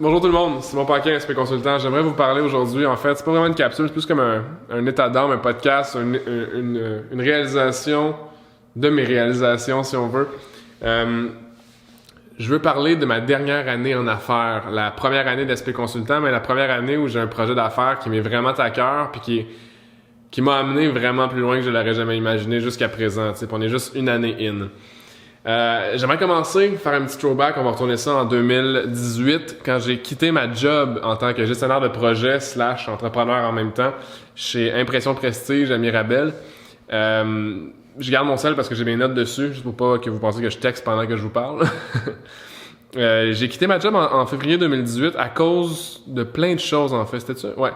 Bonjour tout le monde, c'est Simon Paquin, SP Consultant. J'aimerais vous parler aujourd'hui, en fait, c'est pas vraiment une capsule, c'est plus comme un état d'âme, un podcast, une réalisation de mes réalisations, si on veut. Je veux parler de ma dernière année en affaires, la première année d'SP Consultant, mais la première année où j'ai un projet d'affaires qui m'est vraiment à cœur, puis qui m'a amené vraiment plus loin que je l'aurais jamais imaginé jusqu'à présent. Puis on est juste une année in. J'aimerais commencer, faire un petit throwback, on va retourner ça en 2018, quand j'ai quitté ma job en tant que gestionnaire de projet / entrepreneur en même temps chez Impression Prestige à Mirabel. Je garde mon sel parce que j'ai mes notes dessus, juste pour pas que vous pensiez que je texte pendant que je vous parle. J'ai quitté ma job en février 2018 à cause de plein de choses en fait, c'était ça? Ouais.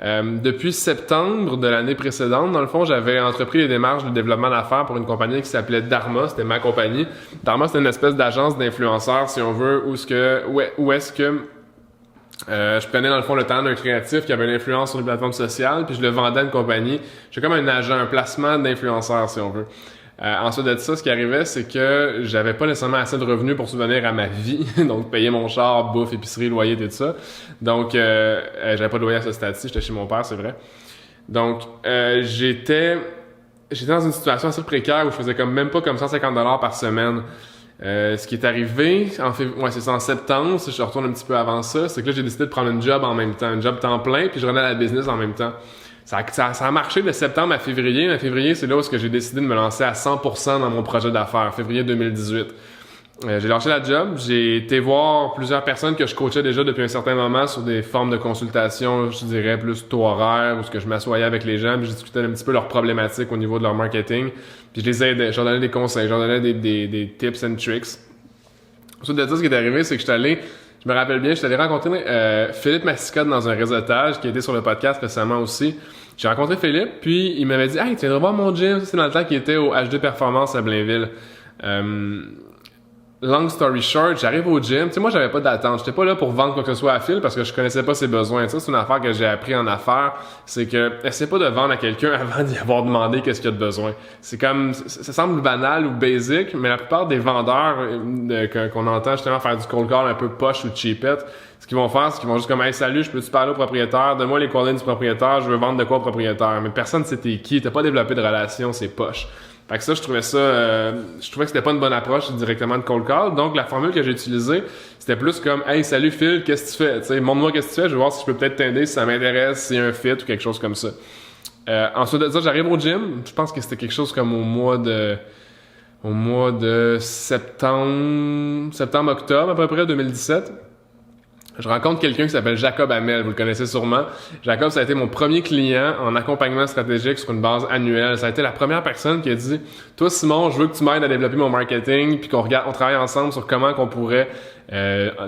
Depuis septembre de l'année précédente, dans le fond, j'avais entrepris les démarches de développement d'affaires pour une compagnie qui s'appelait Dharma, c'était ma compagnie. Dharma, c'était une espèce d'agence d'influenceurs, si on veut, où est-ce que je prenais dans le fond le talent d'un créatif qui avait une influence sur les plateformes sociales, puis je le vendais à une compagnie. J'étais comme un agent, un placement d'influenceurs, si on veut. Ensuite de ça, ce qui arrivait, c'est que j'avais pas nécessairement assez de revenus pour subvenir à ma vie, donc payer mon char, bouffe, épicerie, loyer, tout ça. Donc, j'avais pas de loyer à ce stade-ci, j'étais chez mon père, c'est vrai. Donc, j'étais dans une situation assez précaire où je faisais comme même pas comme 150$ par semaine. Ce qui est arrivé, c'est en septembre, si je retourne un petit peu avant ça, c'est que là, j'ai décidé de prendre une job en même temps, une job temps plein, puis je renais à la business en même temps. Ça a marché de septembre à février. En février, c'est là où j'ai décidé de me lancer à 100% dans mon projet d'affaires, février 2018. J'ai lâché la job, j'ai été voir plusieurs personnes que je coachais déjà depuis un certain moment sur des formes de consultation, je dirais plus taux horaire, où ce que je m'assoyais avec les gens, puis je discutais un petit peu leurs problématiques au niveau de leur marketing, puis je les aidais, je leur donnais des conseils, je leur donnais des tips and tricks. Ensuite de ça, ce qui est arrivé, c'est que je me rappelle bien, je suis allé rencontrer Philippe Massicotte dans un réseautage qui a été sur le podcast récemment aussi. J'ai rencontré Philippe, puis il m'avait dit « Hey, tu viendras voir mon gym », c'est dans le temps qu'il était au HD Performance à Blainville. Long story short, j'arrive au gym. Tu sais, moi, j'avais pas d'attente. J'étais pas là pour vendre quoi que ce soit à Phil parce que je connaissais pas ses besoins. Tu sais, c'est une affaire que j'ai appris en affaires. C'est que, essaie pas de vendre à quelqu'un avant d'y avoir demandé qu'est-ce qu'il y a de besoin. C'est comme, ça semble banal ou basic, mais la plupart des vendeurs qu'on entend justement faire du cold call un peu poche ou cheapette, ce qu'ils vont faire, c'est qu'ils vont juste comme, hey, salut, je peux-tu parler au propriétaire? Donne-moi les coordonnées du propriétaire, je veux vendre de quoi au propriétaire. Mais personne sait t'es qui, t'as pas développé de relation, c'est poche. Fait que ça, je trouvais que c'était pas une bonne approche directement de cold call. Donc, la formule que j'ai utilisée, c'était plus comme, hey, salut Phil, qu'est-ce que tu fais? T'sais, montre-moi qu'est-ce que tu fais, je vais voir si je peux peut-être t'aider, si ça m'intéresse, s'il y a un fit ou quelque chose comme ça. Ensuite de ça, j'arrive au gym. Je pense que c'était quelque chose comme au mois de septembre-octobre, à peu près, 2017. Je rencontre quelqu'un qui s'appelle Jacob Hamel, vous le connaissez sûrement. Jacob, ça a été mon premier client en accompagnement stratégique sur une base annuelle. Ça a été la première personne qui a dit « Toi, Simon, je veux que tu m'aides à développer mon marketing, puis on travaille ensemble sur comment qu'on pourrait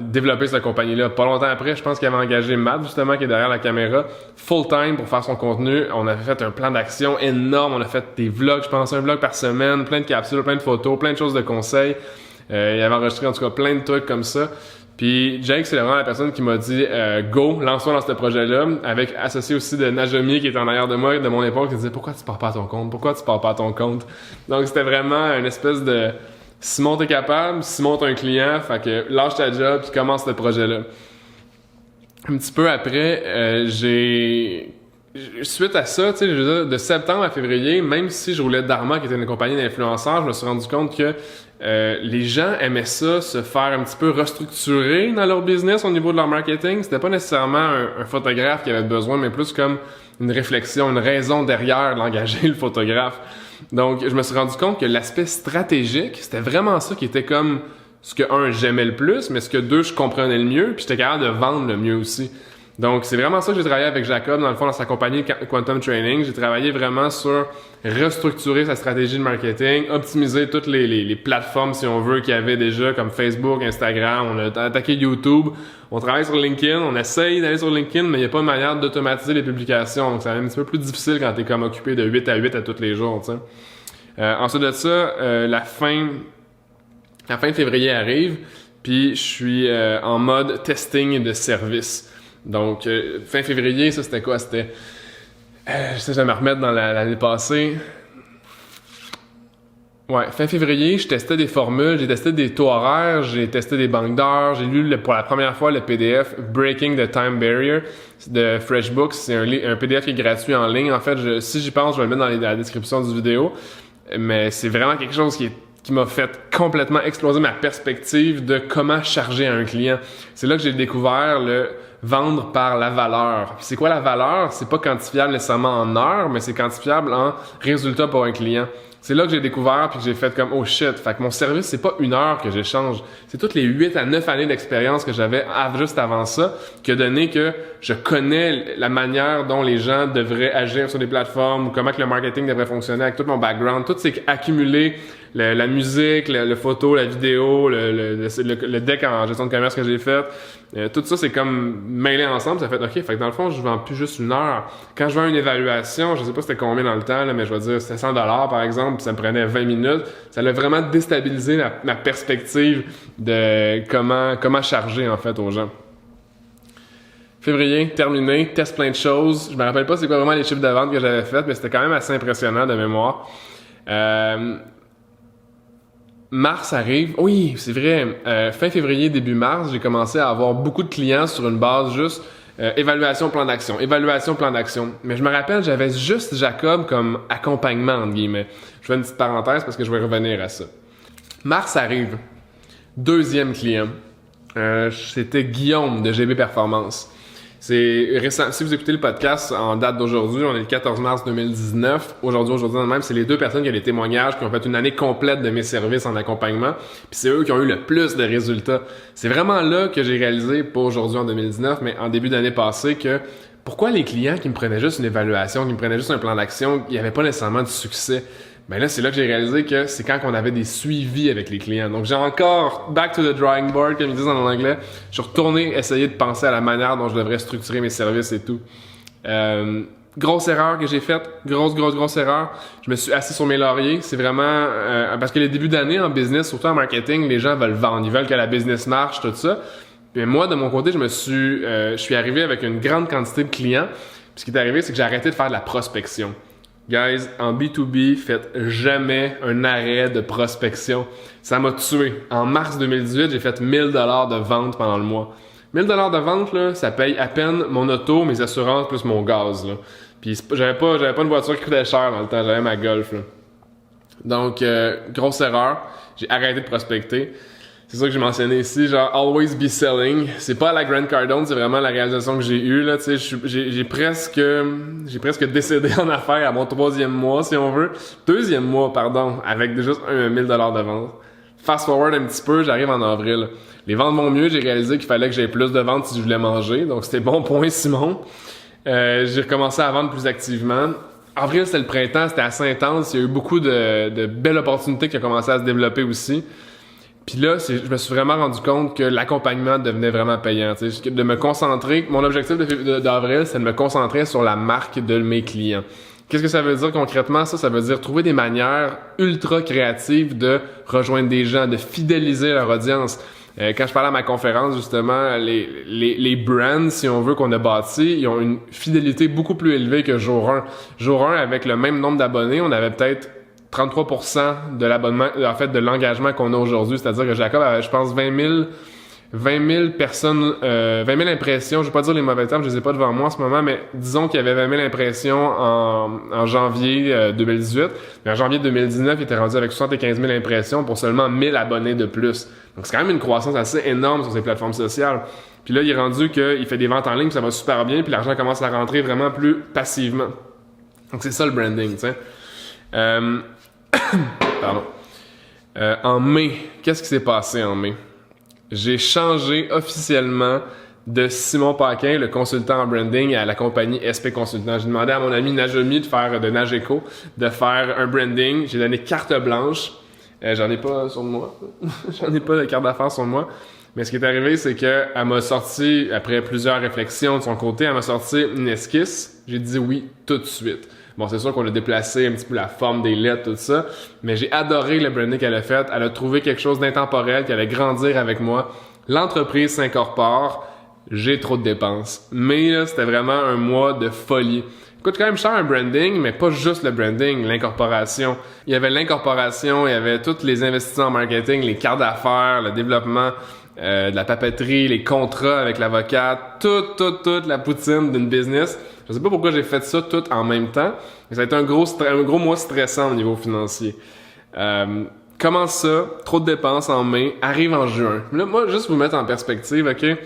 développer cette compagnie-là. » Pas longtemps après, je pense qu'il avait engagé Matt, justement, qui est derrière la caméra, full-time pour faire son contenu. On avait fait un plan d'action énorme. On a fait des vlogs, je pense, un vlog par semaine, plein de capsules, plein de photos, plein de choses de conseils. Il avait enregistré, en tout cas, plein de trucs comme ça. Puis Jake, c'est vraiment la personne qui m'a dit go, lance-toi dans ce projet-là, avec associé aussi de Najomi qui était en arrière de moi, de mon époque, qui disait pourquoi tu pars pas à ton compte? Pourquoi tu pars pas à ton compte? Donc c'était vraiment une espèce de Simon t'es capable, Simon t'es un client, fait que lâche ta job puis commence ce projet-là. Un petit peu après, suite à ça, tu sais, je veux dire, de septembre à février, même si je roulais Dharma, qui était une compagnie d'influenceurs, je me suis rendu compte que les gens aimaient ça, se faire un petit peu restructurer dans leur business au niveau de leur marketing. C'était pas nécessairement un photographe qui avait besoin, mais plus comme une réflexion, une raison derrière d'engager le photographe. Donc, je me suis rendu compte que l'aspect stratégique, c'était vraiment ça qui était comme ce que, j'aimais le plus, mais ce que deux, je comprenais le mieux, puis j'étais capable de vendre le mieux aussi. Donc, c'est vraiment ça que j'ai travaillé avec Jacob, dans le fond, dans sa compagnie Quantum Training. J'ai travaillé vraiment sur restructurer sa stratégie de marketing, optimiser toutes les plateformes, si on veut, qu'il y avait déjà, comme Facebook, Instagram. On a attaqué YouTube. On travaille sur LinkedIn. On essaye d'aller sur LinkedIn, mais il n'y a pas de manière d'automatiser les publications. Donc, c'est un petit peu plus difficile quand t'es comme occupé de 8 à 8 à tous les jours, tu sais. Ensuite de ça, la fin de février arrive, puis je suis en mode testing de service. Donc, fin février, ça c'était quoi? C'était, je vais me remettre dans l'année passée. Ouais, fin février, je testais des formules, j'ai testé des taux horaires, j'ai testé des banques d'heures, j'ai lu pour la première fois le PDF Breaking the Time Barrier de FreshBooks. C'est un PDF qui est gratuit en ligne. En fait, si j'y pense, je vais le mettre dans la description du vidéo. Mais c'est vraiment quelque chose qui m'a fait complètement exploser ma perspective de comment charger à un client. C'est là que j'ai découvert le vendre par la valeur. Puis c'est quoi la valeur? C'est pas quantifiable nécessairement en heures, mais c'est quantifiable en résultat pour un client. C'est là que j'ai découvert puis que j'ai fait comme oh shit. Fait que mon service, c'est pas 1 heure que j'échange. C'est toutes les 8 à 9 années d'expérience que j'avais juste avant ça qui a donné que je connais la manière dont les gens devraient agir sur des plateformes ou comment que le marketing devrait fonctionner avec tout mon background. Tout c'est accumulé. La musique, le photo, la vidéo, le deck en gestion de commerce que j'ai fait, tout ça c'est comme mêlé ensemble, ça fait ok, fait que dans le fond je vends plus juste 1 heure. Quand je vends une évaluation, je sais pas c'était combien dans le temps là, mais je vais dire c'était $100 par exemple, puis ça me prenait 20 minutes, ça a vraiment déstabilisé ma perspective de comment charger en fait aux gens. Février, terminé, teste plein de choses. Je me rappelle pas c'est quoi vraiment les chiffres de vente que j'avais fait, mais c'était quand même assez impressionnant de mémoire. Mars arrive. Oui, c'est vrai. Fin février, début mars, j'ai commencé à avoir beaucoup de clients sur une base juste évaluation, plan d'action. Évaluation, plan d'action. Mais je me rappelle, j'avais juste Jacob comme accompagnement, entre guillemets. Je fais une petite parenthèse parce que je vais revenir à ça. Mars arrive. 2e client. C'était Guillaume de GB Performance. C'est récent. Si vous écoutez le podcast en date d'aujourd'hui, on est le 14 mars 2019. Aujourd'hui même, c'est les 2 personnes qui ont des témoignages qui ont fait une année complète de mes services en accompagnement. Puis c'est eux qui ont eu le plus de résultats. C'est vraiment là que j'ai réalisé, pas aujourd'hui en 2019, mais en début d'année passée, que pourquoi les clients qui me prenaient juste une évaluation, qui me prenaient juste un plan d'action, il n'y avait pas nécessairement de succès. Ben là, c'est là que j'ai réalisé que c'est quand on avait des suivis avec les clients. Donc, j'ai encore back to the drawing board, comme ils disent en anglais. Je suis retourné essayer de penser à la manière dont je devrais structurer mes services et tout. Grosse erreur que j'ai faite. Grosse erreur. Je me suis assis sur mes lauriers. C'est vraiment... parce que les débuts d'année en business, surtout en marketing, les gens veulent vendre. Ils veulent que la business marche, tout ça. Puis moi, de mon côté, je suis arrivé avec une grande quantité de clients. Puis ce qui est arrivé, c'est que j'ai arrêté de faire de la prospection. Guys, en B2B, faites jamais un arrêt de prospection. Ça m'a tué. En mars 2018, j'ai fait 1000$ de vente pendant le mois. 1000$ de vente, là, ça paye à peine mon auto, mes assurances, plus mon gaz, là. Puis j'avais pas une voiture qui coûtait cher dans le temps, j'avais ma Golf, là. Donc, grosse erreur. J'ai arrêté de prospecter. C'est ça que j'ai mentionné ici, genre always be selling. C'est pas à la Grant Cardone, c'est vraiment la réalisation que j'ai eue là. Tu sais, j'ai presque décédé en affaires à mon 3e mois, si on veut, 2e mois, pardon, avec juste 1000$ de vente. Fast forward un petit peu, j'arrive en avril. Les ventes vont mieux, j'ai réalisé qu'il fallait que j'aie plus de ventes si je voulais manger, donc c'était bon point Simon. J'ai recommencé à vendre plus activement. Avril, c'était le printemps, c'était assez intense. Il y a eu beaucoup de belles opportunités qui ont commencé à se développer aussi. Puis là, je me suis vraiment rendu compte que l'accompagnement devenait vraiment payant. De me concentrer, mon objectif d'avril, c'est de me concentrer sur la marque de mes clients. Qu'est-ce que ça veut dire concrètement? Ça veut dire trouver des manières ultra créatives de rejoindre des gens, de fidéliser leur audience. Quand je parlais à ma conférence, justement, les brands, si on veut, qu'on a bâtis, ils ont une fidélité beaucoup plus élevée que Jour 1. Jour 1, avec le même nombre d'abonnés, on avait peut-être 33% de l'abonnement, en fait, de l'engagement qu'on a aujourd'hui. C'est-à-dire que Jacob avait, je pense, 20 000 personnes, 20 000 impressions. Je vais pas dire les mauvais termes, je les ai pas devant moi en ce moment, mais disons qu'il y avait 20 000 impressions en janvier 2018. Mais en janvier 2019, il était rendu avec 75 000 impressions pour seulement 1000 abonnés de plus. Donc, c'est quand même une croissance assez énorme sur ces plateformes sociales. Puis là, il est rendu qu'il fait des ventes en ligne, puis ça va super bien, puis l'argent commence à rentrer vraiment plus passivement. Donc, c'est ça le branding, tu sais. Pardon. En mai, qu'est-ce qui s'est passé en mai? J'ai changé officiellement de Simon Paquin, le consultant en branding, à la compagnie SP Consultant. J'ai demandé à mon ami Najemi de Nageco de faire un branding. J'ai donné carte blanche. J'en ai pas sur moi. J'en ai pas de carte d'affaires sur moi. Mais ce qui est arrivé, c'est qu'elle m'a sorti, après plusieurs réflexions de son côté, elle m'a sorti une esquisse. J'ai dit oui tout de suite. Bon, c'est sûr qu'on a déplacé un petit peu la forme des lettres, tout ça, mais j'ai adoré le branding qu'elle a fait. Elle a trouvé quelque chose d'intemporel qui allait grandir avec moi. L'entreprise s'incorpore. J'ai trop de dépenses. Mais là, c'était vraiment un mois de folie. coûte quand même cher un branding, mais pas juste le branding, l'incorporation. Il y avait l'incorporation, il y avait tous les investissements en marketing, les cartes d'affaires, le développement de la papeterie, les contrats avec l'avocat, toute la poutine d'une business. Je sais pas pourquoi j'ai fait ça tout en même temps, mais ça a été un gros mois stressant au niveau financier. Comment ça, trop de dépenses en mai, arrive en juin. Là, moi, juste vous mettre en perspective, ok?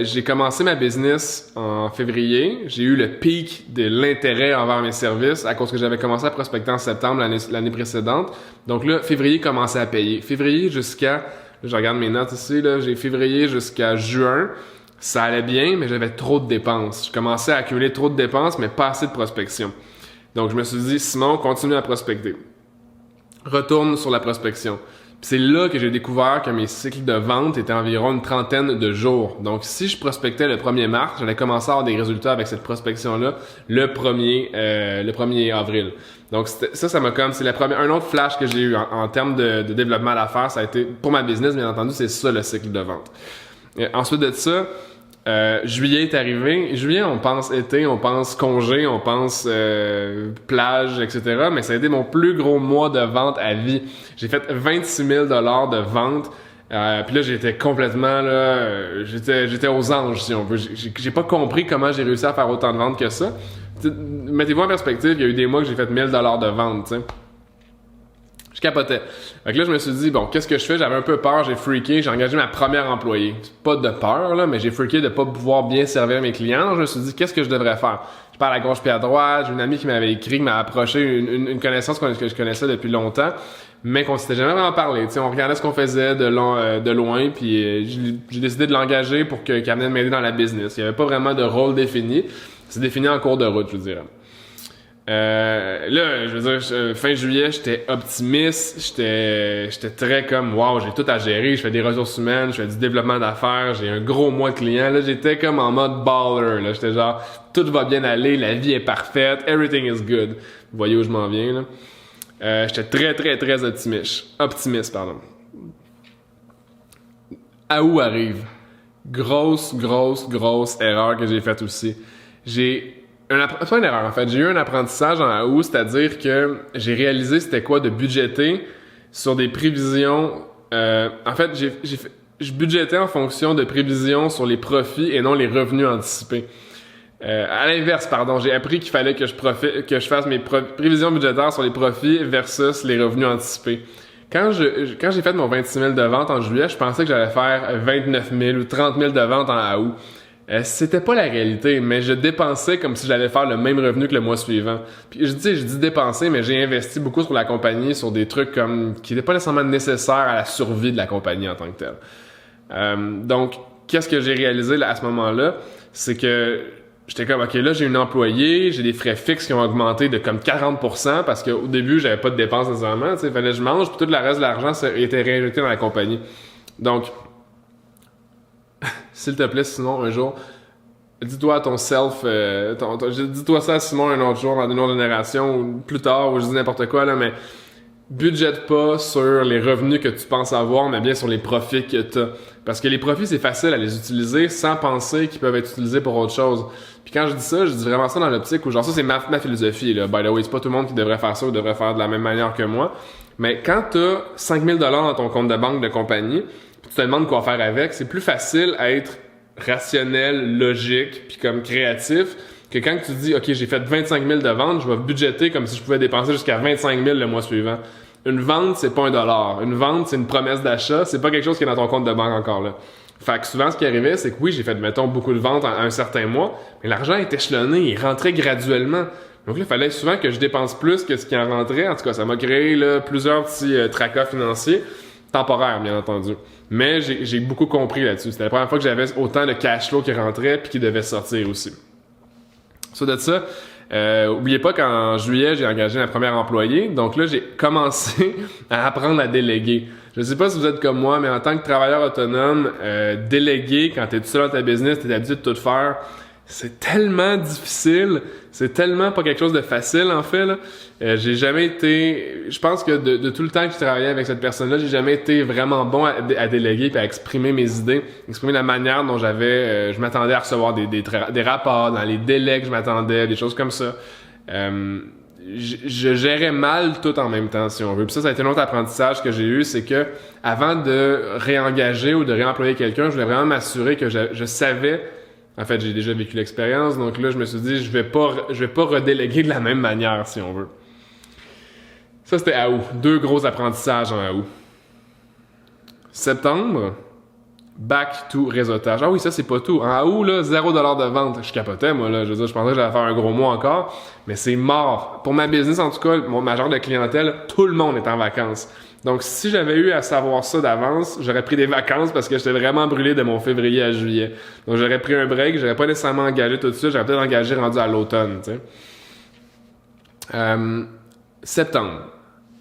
J'ai commencé ma business en février. J'ai eu le pic de l'intérêt envers mes services à cause que j'avais commencé à prospecter en septembre l'année précédente. Donc là, février commençait à payer. Février jusqu'à, je regarde mes notes ici, là, j'ai février jusqu'à juin. Ça allait bien, mais j'avais trop de dépenses. Je commençais à accumuler trop de dépenses, mais pas assez de prospection. Donc je me suis dit, Simon, continue à prospecter. Retourne sur la prospection. Puis c'est là que j'ai découvert que mes cycles de vente étaient environ une trentaine de jours. Donc, si je prospectais le 1er mars, j'allais commencer à avoir des résultats avec cette prospection-là le 1er avril. Donc, ça m'a comme, c'est un autre flash que j'ai eu en termes de développement d'affaires. Ça a été, pour ma business, bien entendu, c'est ça le cycle de vente. Ensuite de ça, juillet est arrivé. Juillet, on pense été, on pense congé, on pense plage, etc. Mais ça a été mon plus gros mois de vente à vie. J'ai fait 26 000 $ de vente. Puis là, j'étais complètement là, j'étais aux anges si on veut. J'ai pas compris comment j'ai réussi à faire autant de ventes que ça. Mettez-vous en perspective, il y a eu des mois que j'ai fait 1000 $ de vente, tu sais. Je capotais. Fait que là, je me suis dit, bon, qu'est-ce que je fais? J'avais un peu peur, j'ai freaké, j'ai engagé ma première employée. C'est pas de peur, là, mais j'ai freaké de pas pouvoir bien servir mes clients. Donc, je me suis dit, qu'est-ce que je devrais faire? Je parle à gauche puis à droite. J'ai une amie qui m'avait écrit, qui m'a approché, une connaissance que je connaissais depuis longtemps, mais qu'on s'était jamais vraiment parlé. Tu sais, on regardait ce qu'on faisait de loin, puis j'ai décidé de l'engager pour qu'elle vienne m'aider dans la business. Il y avait pas vraiment de rôle défini. C'est défini en cours de route, je vous dirais. Là, je veux dire, fin juillet, j'étais optimiste, j'étais très comme, wow, j'ai tout à gérer, je fais des ressources humaines, je fais du développement d'affaires, j'ai un gros mois de clients, là, j'étais comme en mode baller, là, j'étais genre, tout va bien aller, la vie est parfaite, everything is good. Vous voyez où je m'en viens, là. J'étais très optimiste, pardon. Août arrive. Grosse erreur que j'ai faite aussi. C'est pas une erreur en fait, j'ai eu un apprentissage en août, c'est-à-dire que j'ai réalisé c'était quoi de budgéter sur des prévisions. En fait, je budgétais en fonction de prévisions sur les profits et non les revenus anticipés. À l'inverse, pardon, j'ai appris qu'il fallait que je fasse mes prévisions budgétaires sur les profits versus les revenus anticipés. Quand j'ai fait mon 26 000 de vente en juillet, je pensais que j'allais faire 29 000 ou 30 000 de vente en août. C'était pas la réalité, mais je dépensais comme si j'allais faire le même revenu que le mois suivant. Puis je dis dépenser, mais j'ai investi beaucoup sur la compagnie, sur des trucs comme qui n'étaient pas nécessairement nécessaires à la survie de la compagnie en tant que telle. Donc, qu'est-ce que j'ai réalisé là, à ce moment-là, c'est que j'étais comme, ok, là j'ai une employée, j'ai des frais fixes qui ont augmenté de comme 40% parce qu'au début j'avais pas de dépenses nécessairement, tu sais, fallait que je mange, puis tout le reste de l'argent était réinjecté dans la compagnie. Donc s'il te plaît, Simon, un jour, dis-toi à ton self, dis-toi ça à Simon un autre jour, dans une autre génération, ou plus tard, ou je dis n'importe quoi, là, mais budgète pas sur les revenus que tu penses avoir, mais bien sur les profits que tu as. Parce que les profits, c'est facile à les utiliser sans penser qu'ils peuvent être utilisés pour autre chose. Puis quand je dis ça, je dis vraiment ça dans l'optique où, genre, ça, c'est ma philosophie, là. By the way, c'est pas tout le monde qui devrait faire ça ou devrait faire de la même manière que moi. Mais quand tu as 5 000 $ dans ton compte de banque de compagnie, tu te demandes quoi faire avec, c'est plus facile à être rationnel, logique, puis comme créatif, que quand tu dis, OK, j'ai fait 25 000 de ventes, je vais budgéter comme si je pouvais dépenser jusqu'à 25 000 le mois suivant. Une vente, c'est pas $1. Une vente, c'est une promesse d'achat, c'est pas quelque chose qui est dans ton compte de banque encore là. Fait que souvent, ce qui arrivait, c'est que oui, j'ai fait, mettons, beaucoup de ventes à un certain mois, mais l'argent est échelonné, il rentrait graduellement. Donc là, il fallait souvent que je dépense plus que ce qui en rentrait. En tout cas, ça m'a créé là, plusieurs petits tracas financiers, temporaires, bien entendu. Mais j'ai beaucoup compris là-dessus. C'était la première fois que j'avais autant de cash flow qui rentrait puis qui devait sortir aussi. Sur de ça, oubliez pas qu'en juillet, j'ai engagé ma première employée. Donc là, j'ai commencé à apprendre à déléguer. Je sais pas si vous êtes comme moi, mais en tant que travailleur autonome, déléguer quand tu es tout seul dans ta business, tu es habitué de tout faire, c'est tellement difficile, c'est tellement pas quelque chose de facile en fait là. J'ai jamais été, je pense que de tout le temps que j'ai travaillé avec cette personne-là, j'ai jamais été vraiment bon à déléguer puis à exprimer mes idées, exprimer la manière dont je m'attendais à recevoir des rapports, dans les délais que je m'attendais, des choses comme ça. Je gérais mal tout en même temps, si on veut. Puis ça a été un autre apprentissage que j'ai eu, c'est que avant de réengager ou de réemployer quelqu'un, je voulais vraiment m'assurer que je savais. En fait, j'ai déjà vécu l'expérience, donc là, je me suis dit, je vais pas redéléguer de la même manière, si on veut. Ça, c'était à août. 2 gros apprentissages en août. Septembre, back to réseautage. Ah oui, ça, c'est pas tout. En août, là, $0 de vente. Je capotais, moi, là. Je veux dire, je pensais que j'allais faire un gros mois encore, mais c'est mort. Pour ma business, en tout cas, ma genre de clientèle, tout le monde est en vacances. Donc, si j'avais eu à savoir ça d'avance, j'aurais pris des vacances parce que j'étais vraiment brûlé de mon février à juillet. Donc, j'aurais pris un break, j'aurais pas nécessairement engagé tout de suite, j'aurais peut-être engagé rendu à l'automne, tu sais. Septembre.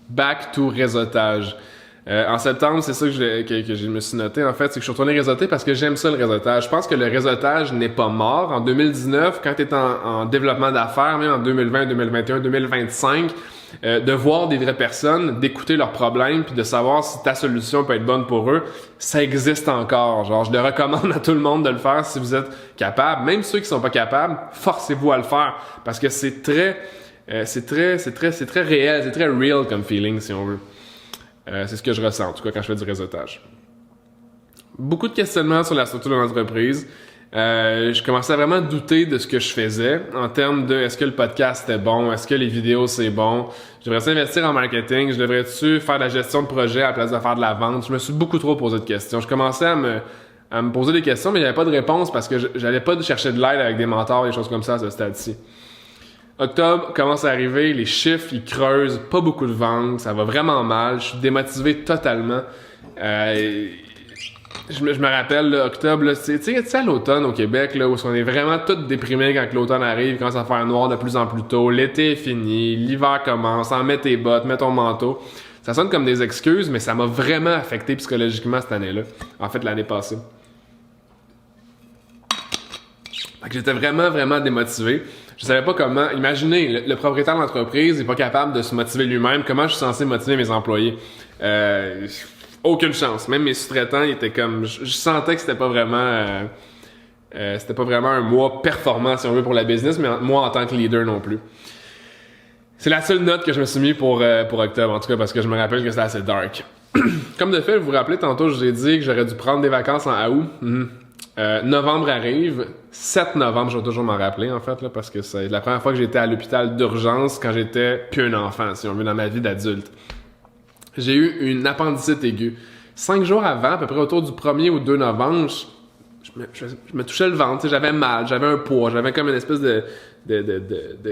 Back to réseautage. En septembre, c'est ça que je me suis noté, en fait, c'est que je suis retourné réseauter parce que j'aime ça, le réseautage. Je pense que le réseautage n'est pas mort. En 2019, quand tu es en développement d'affaires, même en 2020, 2021, 2025, de voir des vraies personnes, d'écouter leurs problèmes, puis de savoir si ta solution peut être bonne pour eux, ça existe encore. Genre, je le recommande à tout le monde de le faire si vous êtes capable. Même ceux qui sont pas capables, forcez-vous à le faire parce que c'est très réel, c'est très real comme feeling, si on veut. C'est ce que je ressens, en tout cas, quand je fais du réseautage. Beaucoup de questionnements sur la structure de l'entreprise. Je commençais à vraiment douter de ce que je faisais en termes de est-ce que le podcast était bon, est-ce que les vidéos c'est bon, je devrais-tu investir en marketing, je devrais-tu faire de la gestion de projet à la place de faire de la vente. Je me suis beaucoup trop posé de questions. Je commençais à me poser des questions, mais il n'y avait pas de réponse parce que j'allais pas chercher de l'aide avec des mentors, des choses comme ça à ce stade-ci. Octobre commence à arriver, les chiffres ils creusent, pas beaucoup de ventes, ça va vraiment mal, je suis démotivé totalement. Je me rappelle, là, octobre, tu sais, à l'automne au Québec, là, où on est vraiment tous déprimés quand l'automne arrive, quand ça fait noir de plus en plus tôt, l'été est fini, l'hiver commence, mets tes bottes, mets ton manteau. Ça sonne comme des excuses, mais ça m'a vraiment affecté psychologiquement cette année-là. En fait, l'année passée. Fait que j'étais vraiment, vraiment démotivé. Je savais pas comment. Imaginez, le propriétaire de l'entreprise n'est pas capable de se motiver lui-même. Comment je suis censé motiver mes employés? Aucune chance. Même mes sous-traitants, ils étaient comme. Je sentais que c'était pas vraiment un mois performant, si on veut, pour la business, mais moi en tant que leader non plus. C'est la seule note que je me suis mis pour octobre, en tout cas, parce que je me rappelle que c'était assez dark. Comme de fait, vous vous rappelez, tantôt, je vous ai dit que j'aurais dû prendre des vacances en août. Novembre arrive. 7 novembre, je vais toujours m'en rappeler, en fait, là, parce que c'est la première fois que j'étais à l'hôpital d'urgence quand j'étais plus un enfant, si on veut, dans ma vie d'adulte. J'ai eu une appendicite aiguë. 5 jours avant, à peu près autour du 1er ou 2 novembre, je me touchais le ventre, j'avais mal, j'avais un poids, j'avais comme une espèce de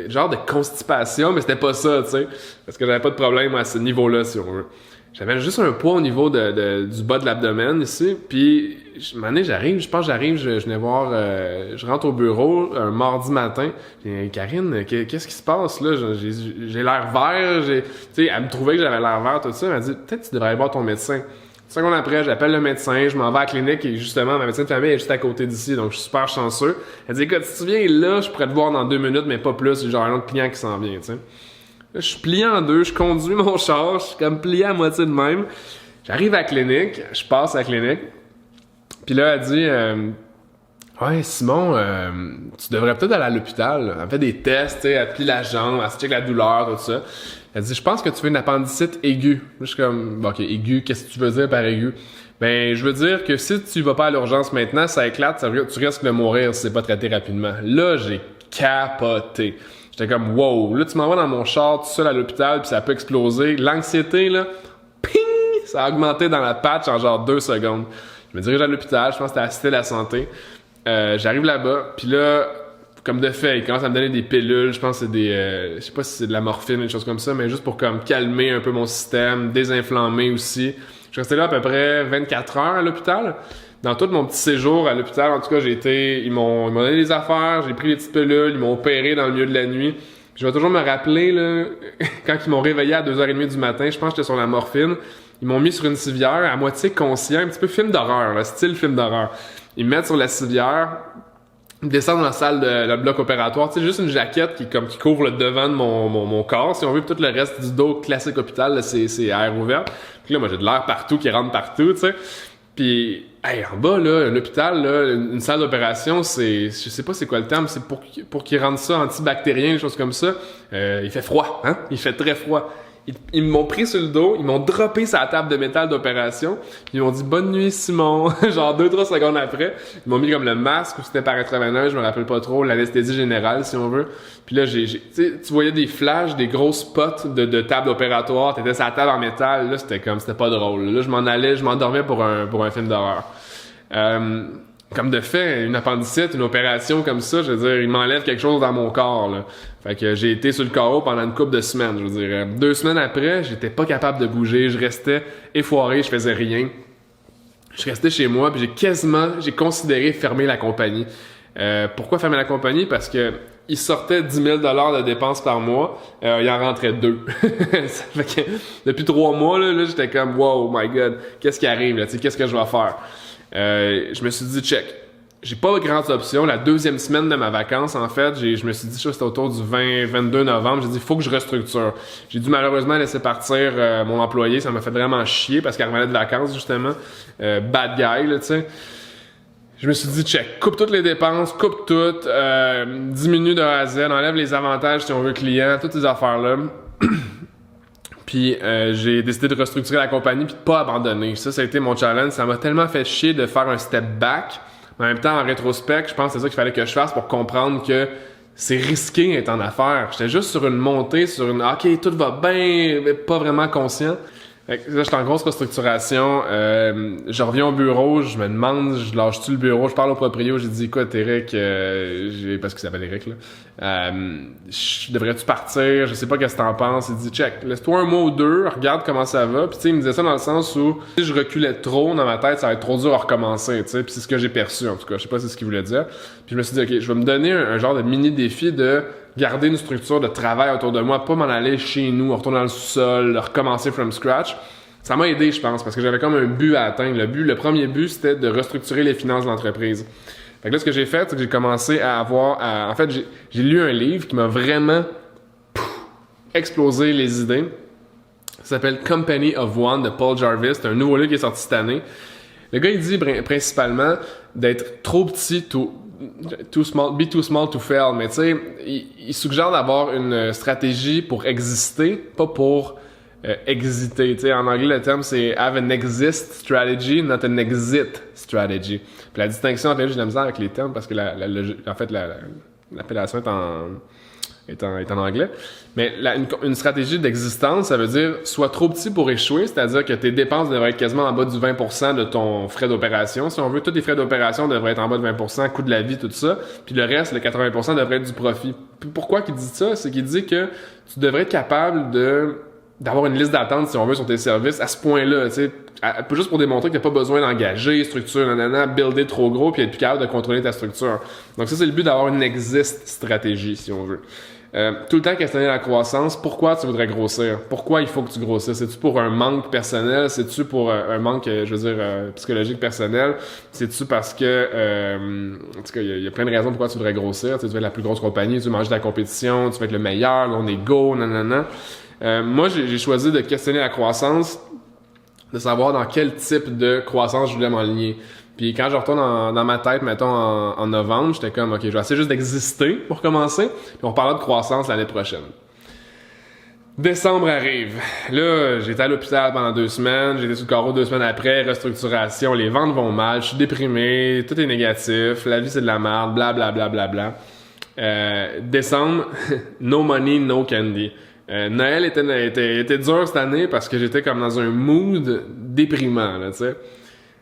genre de constipation, mais c'était pas ça, tu sais, parce que j'avais pas de problème à ce niveau-là, si on veut. J'avais juste un poids au niveau du bas de l'abdomen ici, puis un moment donné, je venais voir, je rentre au bureau un mardi matin, j'ai dit, Karine, qu'est-ce qui se passe là? J'ai l'air vert, tu sais, elle me trouvait que j'avais l'air vert, tout ça, elle m'a dit, peut-être tu devrais aller voir ton médecin. 5 secondes après, j'appelle le médecin, je m'en vais à la clinique et justement, ma médecin de famille est juste à côté d'ici, donc je suis super chanceux. Elle dit, écoute, si tu viens là, je pourrais te voir dans 2 minutes, mais pas plus, j'ai genre un autre client qui s'en vient, tu sais. Là, je suis plié en deux, je conduis mon char, je suis comme plié à moitié de même. J'arrive à la clinique, je passe à la clinique. Puis là, elle dit ouais, Simon, tu devrais peut-être aller à l'hôpital. Elle fait des tests, tu sais, elle te plie la jambe, elle se check la douleur, tout ça. Elle dit, je pense que tu veux une appendicite aiguë. Je suis comme, ok, aiguë, qu'est-ce que tu veux dire par aiguë? Ben, je veux dire que si tu vas pas à l'urgence maintenant, ça éclate, tu risques de mourir si c'est pas traité rapidement. Là, j'ai capoté. J'étais comme, wow, là, tu m'envoies dans mon char tout seul à l'hôpital, puis ça peut exploser. L'anxiété, là, ping, ça a augmenté dans la patch en genre 2 secondes. Je me dirige à l'hôpital, je pense que c'était à la Cité de la Santé. J'arrive là-bas, puis là, comme de fait, ils commencent à me donner des pilules, je pense que c'est je sais pas si c'est de la morphine, des choses comme ça, mais juste pour comme calmer un peu mon système, désinflammer aussi. Je suis resté là à peu près 24 heures à l'hôpital. Dans tout mon petit séjour à l'hôpital, en tout cas, ils m'ont donné des affaires, j'ai pris les petites pilules, ils m'ont opéré dans le milieu de la nuit. Puis je vais toujours me rappeler, là, quand ils m'ont réveillé à 2h30 du matin, je pense que j'étais sur la morphine, ils m'ont mis sur une civière à moitié conscient, un petit peu film d'horreur, là, style film d'horreur. Ils me mettent sur la civière, descendre dans la salle de le bloc opératoire, tu sais, juste une jaquette qui couvre le devant de mon corps, si on veut, puis tout le reste du dos classique hôpital, là, c'est air ouvert. Puis là, moi, j'ai de l'air partout qui rentre partout, tu sais. Puis, hey, en bas, là, l'hôpital, là, une salle d'opération, je sais pas c'est quoi le terme, c'est pour qu'ils rendent ça antibactérien, des choses comme ça. Il fait froid, hein? Il fait très froid. Ils m'ont pris sur le dos, ils m'ont droppé sur la table de métal d'opération, puis ils m'ont dit « Bonne nuit, Simon! » Genre 2-3 secondes après, ils m'ont mis comme le masque, ou c'était par intraveineuse, je me rappelle pas trop, l'anesthésie générale, si on veut. Puis là, tu voyais des flashs, des gros spots de table opératoire, t'étais sur la table en métal, là, c'était pas drôle. Là, je m'endormais pour un film d'horreur. Comme de fait, une appendicite, une opération comme ça, je veux dire, il m'enlève quelque chose dans mon corps, là. Fait que j'ai été sur le carreau pendant une couple de semaines, je veux dire. 2 semaines après, j'étais pas capable de bouger, je restais effoiré, je faisais rien. Je restais chez moi, puis j'ai considéré fermer la compagnie. Pourquoi fermer la compagnie? Parce que il sortait 10 000 $ de dépenses par mois, il en rentrait 2. Ça fait que depuis 3 mois, là j'étais comme, wow, my God, qu'est-ce qui arrive, là, tu sais, qu'est-ce que je vais faire? Je me suis dit, check, j'ai pas de grandes options. La 2e semaine de ma vacance, en fait, je me suis dit, c'était autour du 22 novembre, j'ai dit, faut que je restructure. J'ai dû malheureusement laisser partir mon employé, ça m'a fait vraiment chier parce qu'elle revenait de vacances, justement. Bad guy, là, tu sais. Je me suis dit, check, coupe toutes les dépenses, coupe toutes, diminue de A à Z, enlève les avantages si on veut client, toutes ces affaires-là. Puis j'ai décidé de restructurer la compagnie puis de pas abandonner. Ça a été mon challenge. Ça m'a tellement fait chier de faire un step back. Mais en même temps, en rétrospect, je pense que c'est ça qu'il fallait que je fasse pour comprendre que c'est risqué d'être en affaires. J'étais juste sur une montée, sur une « OK, tout va bien », mais pas vraiment conscient. Fait que là, j'étais en grosse restructuration. Je reviens au bureau, je me demande, je lâche-tu le bureau, je parle au proprio, j'ai dit écoute Eric, parce qu'il s'appelle Eric là, devrais-tu partir, je sais pas qu'est-ce que t'en penses. Il dit check, laisse-toi un mois ou 2, regarde comment ça va. Puis tu sais, il me disait ça dans le sens où si je reculais trop dans ma tête, ça va être trop dur à recommencer, tu sais. Puis c'est ce que j'ai perçu en tout cas, je sais pas si c'est ce qu'il voulait dire. Puis je me suis dit ok, je vais me donner un genre de mini défi de garder une structure de travail autour de moi, pas m'en aller chez nous, retourner dans le sous-sol, recommencer from scratch. Ça m'a aidé, je pense, parce que j'avais comme un but à atteindre. Le premier but, c'était de restructurer les finances de l'entreprise. Fait que là, ce que j'ai fait, c'est que j'ai commencé à en fait, j'ai lu un livre qui m'a vraiment explosé les idées. Ça s'appelle Company of One de Paul Jarvis. C'est un nouveau livre qui est sorti cette année. Le gars, il dit principalement d'être trop petit, be too small to fail. Mais tu sais, il suggère d'avoir une stratégie pour exister, pas pour exiter. Tu sais, en anglais, le terme, c'est have an exist strategy, not an exit strategy. Puis la distinction entre les deux, j'ai de la misère avec les termes parce que en fait, l'appellation est en anglais. Mais une stratégie d'existence, ça veut dire soit trop petit pour échouer, c'est-à-dire que tes dépenses devraient être quasiment en bas du 20% de ton frais d'opération. Si on veut, tous les frais d'opération devraient être en bas de 20%, coût de la vie, tout ça. Puis le reste, le 80% devrait être du profit. Puis pourquoi qu'il dit ça? C'est qu'il dit que tu devrais être capable d'avoir une liste d'attente, si on veut, sur tes services à ce point-là, tu sais, juste pour démontrer que t'as pas besoin d'engager, structure, builder trop gros, puis être plus capable de contrôler ta structure. Donc ça, c'est le but d'avoir une exist stratégie, si on veut. Tout le temps questionner la croissance. Pourquoi tu voudrais grossir? Pourquoi il faut que tu grossisses? C'est-tu pour un manque personnel? C'est-tu pour un manque, je veux dire, psychologique personnel? C'est-tu parce que, en tout cas, il y a plein de raisons pourquoi tu voudrais grossir. Tu veux être la plus grosse compagnie, tu veux manger de la compétition, tu veux être le meilleur, on est go, nanana. Moi, j'ai choisi de questionner la croissance, de savoir dans quel type de croissance je voulais m'aligner. Puis quand je retourne dans ma tête, mettons, en novembre, j'étais comme, OK, je vais essayer juste d'exister pour commencer, puis on reparlera de croissance l'année prochaine. Décembre arrive. Là, j'étais à l'hôpital pendant 2 semaines, j'étais sur le carreau 2 semaines après, restructuration, les ventes vont mal, je suis déprimé, tout est négatif, la vie c'est de la merde, bla bla bla bla bla. Décembre, no money, no candy. Noël était dur cette année parce que j'étais comme dans un mood déprimant, là, tu sais.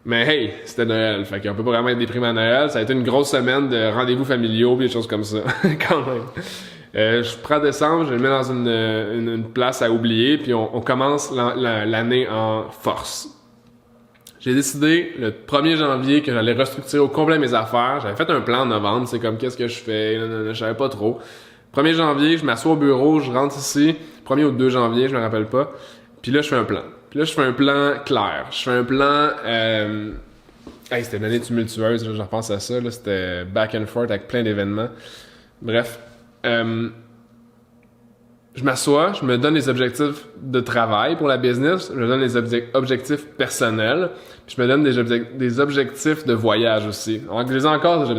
Mais hey, c'était Noël, fait qu'on peut pas vraiment être déprimé à Noël. Ça a été une grosse semaine de rendez-vous familiaux pis des choses comme ça, quand même. Je prends décembre, je le mets dans une place à oublier, puis on commence l'année en force. J'ai décidé le 1er janvier que j'allais restructurer au complet mes affaires. J'avais fait un plan en novembre, c'est comme qu'est-ce que je fais, je savais pas trop. 1er janvier, je m'assois au bureau, je rentre ici. 1er ou 2 janvier, je me rappelle pas. Puis là, je fais un plan. Puis là, je fais un plan clair. Je fais un plan Hey, c'était une année tumultueuse, là, je repense à ça. Là, c'était back and forth avec plein d'événements. Bref. Je m'assois, je me donne les objectifs de travail pour la business, je me donne les objectifs personnels, puis je me donne des objectifs de voyage aussi. Alors que je les ai encore,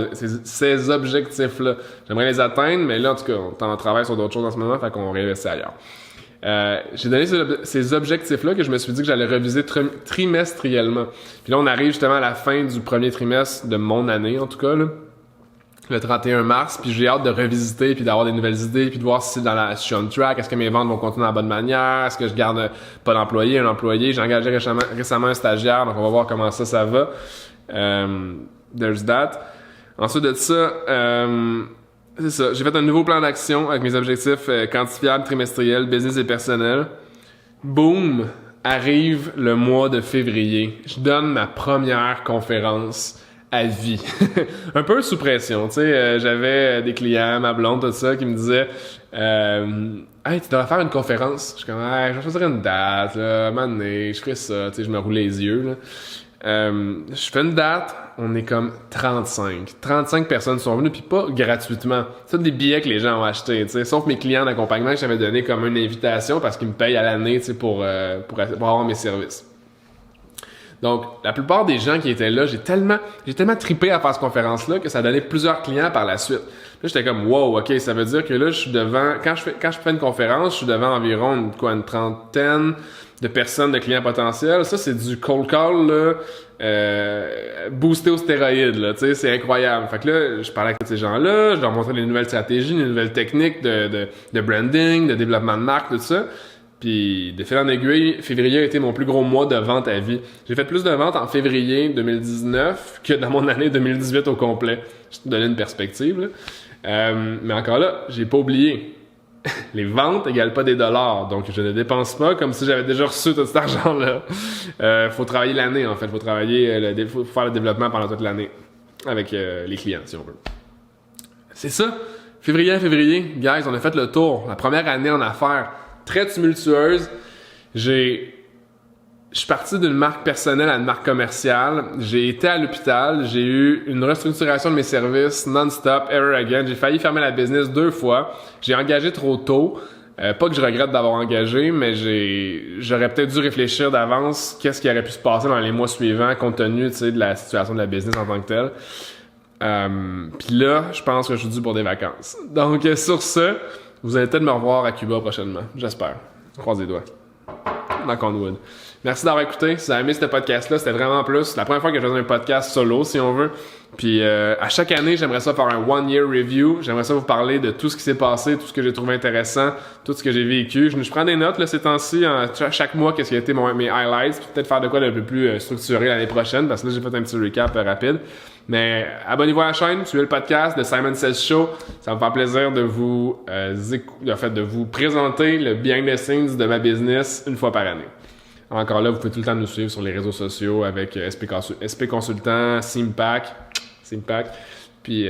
ces objectifs-là. J'aimerais les atteindre, mais là, en tout cas, on travaille sur d'autres choses en ce moment, fait qu'on réinvestit ailleurs. J'ai donné ces objectifs-là que je me suis dit que j'allais reviser trimestriellement. Puis là, on arrive justement à la fin du premier trimestre de mon année, en tout cas, là. Le 31 mars, puis j'ai hâte de revisiter, puis d'avoir des nouvelles idées, puis de voir si je suis on track, est-ce que mes ventes vont continuer de la bonne manière, est-ce que je garde pas d'employé, un employé. J'ai engagé récemment un stagiaire, donc on va voir comment ça va. There's that. Ensuite de ça, c'est ça, j'ai fait un nouveau plan d'action avec mes objectifs quantifiables, trimestriels, business et personnels. Boom! Arrive le mois de février. Je donne ma première conférence à vie. Un peu sous pression, tu sais, j'avais des clients, ma blonde, tout ça, qui me disaient hey, tu devrais faire une conférence. Je suis comme, hey, je vais choisir une date, là, à un moment donné, je ferai ça, tu sais, je me roule les yeux, là. Je fais une date, on est comme 35. 35 personnes sont venues, puis pas gratuitement. C'est des billets que les gens ont achetés, tu sais, sauf mes clients d'accompagnement que j'avais donné comme une invitation parce qu'ils me payent à l'année, tu sais, pour avoir mes services. Donc, la plupart des gens qui étaient là, j'ai tellement trippé à faire cette conférence-là que ça a donné plusieurs clients par la suite. Là, j'étais comme, wow, ok, ça veut dire que là, je suis devant, quand je fais une conférence, je suis devant environ, une trentaine de personnes, de clients potentiels. Ça, c'est du cold call, là, boosté aux stéroïdes, là, tu sais, c'est incroyable. Fait que là, je parlais avec tous ces gens-là, je leur montrais les nouvelles stratégies, les nouvelles techniques de branding, de développement de marque, tout ça. Puis, de fil en aiguille, février a été mon plus gros mois de vente à vie. J'ai fait plus de ventes en février 2019 que dans mon année 2018 au complet. Je te donne une perspective, là. Mais encore là, j'ai pas oublié. Les ventes égalent pas des dollars. Donc, je ne dépense pas comme si j'avais déjà reçu tout cet argent-là. Faut travailler l'année, en fait. Faut faire le développement pendant toute l'année. Avec les clients, si on veut. C'est ça. Février à février, guys, on a fait le tour. La première année en affaires. Très tumultueuse. Je suis parti d'une marque personnelle à une marque commerciale. J'ai été à l'hôpital. J'ai eu une restructuration de mes services non-stop, ever again. J'ai failli fermer la business 2 fois. J'ai engagé trop tôt. Pas que je regrette d'avoir engagé, mais j'aurais peut-être dû réfléchir d'avance qu'est-ce qui aurait pu se passer dans les mois suivants compte tenu, tu sais, de la situation de la business en tant que telle. Puis là, je pense que je suis dû pour des vacances. Donc, sur ce, vous allez peut-être me revoir à Cuba prochainement. J'espère. Croise les doigts. Knock on wood. Merci d'avoir écouté. Si vous avez aimé ce podcast-là, c'était vraiment plus. C'est la première fois que je faisais un podcast solo, si on veut. Puis à chaque année, j'aimerais ça faire un one-year review. J'aimerais ça vous parler de tout ce qui s'est passé, tout ce que j'ai trouvé intéressant, tout ce que j'ai vécu. Je prends des notes là, ces temps-ci, chaque mois, qu'est-ce qui a été mes highlights. Puis peut-être faire de quoi d'un peu plus structuré l'annnée prochaine, parce que là, j'ai fait un petit recap rapide. Mais abonnez-vous à la chaîne, suivez le podcast de Simon Says Show. Ça va me faire plaisir de vous de vous présenter le behind the scenes de ma business une fois par année. Encore là, vous pouvez tout le temps nous suivre sur les réseaux sociaux avec SP Consultant, Simpack. Puis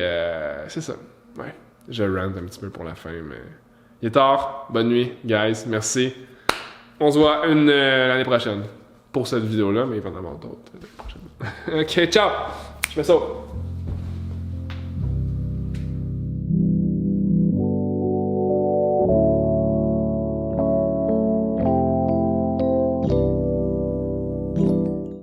c'est ça. Ouais. Je rante un petit peu pour la fin, mais il est tard. Bonne nuit, guys. Merci. On se voit l'année prochaine pour cette vidéo-là, mais il va y en avoir d'autres l'année prochaine. Ok, ciao! Je fais ça.